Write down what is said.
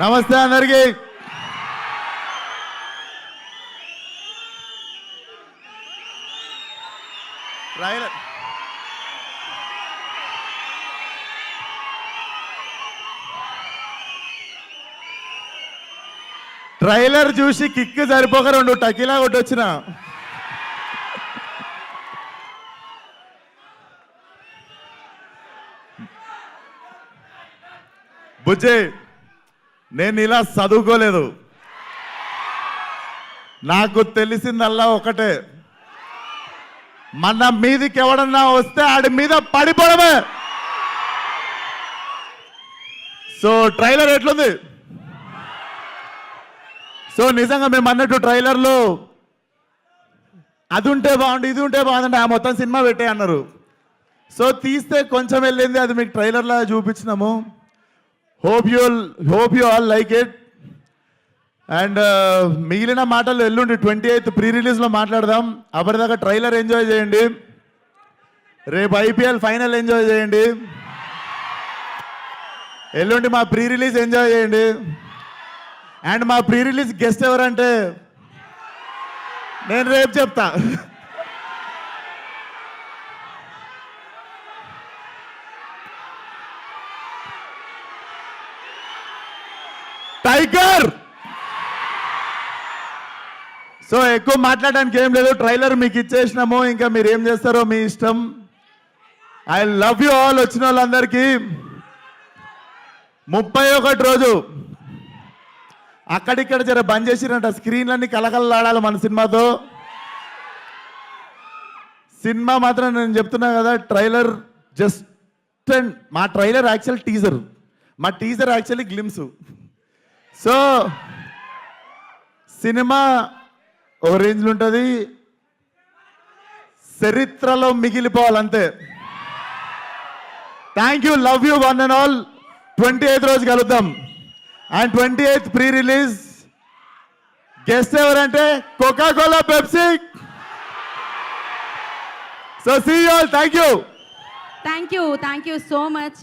నమస్తే అందరికి. ట్రైలర్ చూసి కిక్ సరిపోక 2 టకీలా కొట్టొచ్చిన. బుజ్జి, నేను ఇలా చదువుకోలేదు. నాకు తెలిసిందల్లా ఒకటే, మన మీదికి ఎవడన్నా వస్తే ఆడి మీద పడిపోవడమే. సో ట్రైలర్ ఎట్లుంది? సో నిజంగా మేము అన్నట్టు ట్రైలర్లో అది ఉంటే బాగుండు, ఇది ఉంటే బాగుందంటే ఆ మొత్తం సినిమా పెట్టే అన్నారు. సో తీస్తే కొంచెం వెళ్ళింది, అది మీకు ట్రైలర్లా చూపించినాము. Hope you all like it. And మిగిలిన మాటలు ఎల్లుండి 28th ప్రీ రిలీజ్లో మాట్లాడదాం. అప్పటిదాకా ట్రైలర్ ఎంజాయ్ చేయండి. రేపు IPL ఫైనల్ ఎంజాయ్ చేయండి. ఎల్లుండి మా ప్రీ రిలీజ్ ఎంజాయ్ చేయండి. అండ్ మా ప్రీ రిలీజ్ గెస్ట్ ఎవరంటే నేను రేపు చెప్తా. టైగర్. సో ఎక్కువ మాట్లాడడానికి ఏం లేదు, ట్రైలర్ మీకు ఇచ్చేసినాము, ఇంకా మీరు ఏం చేస్తారో మీ ఇష్టం. I love you all. వచ్చిన వాళ్ళందరికీ 31 రోజు అక్కడిక్కడ జర బంద్ చేసిరంట, స్క్రీన్లన్నీ కలకలలాడాలి మన సినిమాతో. సినిమా మాత్రం నేను చెప్తున్నా కదా, ట్రైలర్ జస్ట్ మా ట్రైలర్ యాక్చువల్ టీజర్, మా teaser actually glimpse. So cinema ఓ రేంజ్లో ఉంటుంది, చరిత్రలో మిగిలిపోవాలంతే. Thank you, love you one and all. 28th రోజు కలుద్దాం. And 28th pre release guest ఎవరంటే Coca-Cola, Pepsi. So see you all. Thank you so much.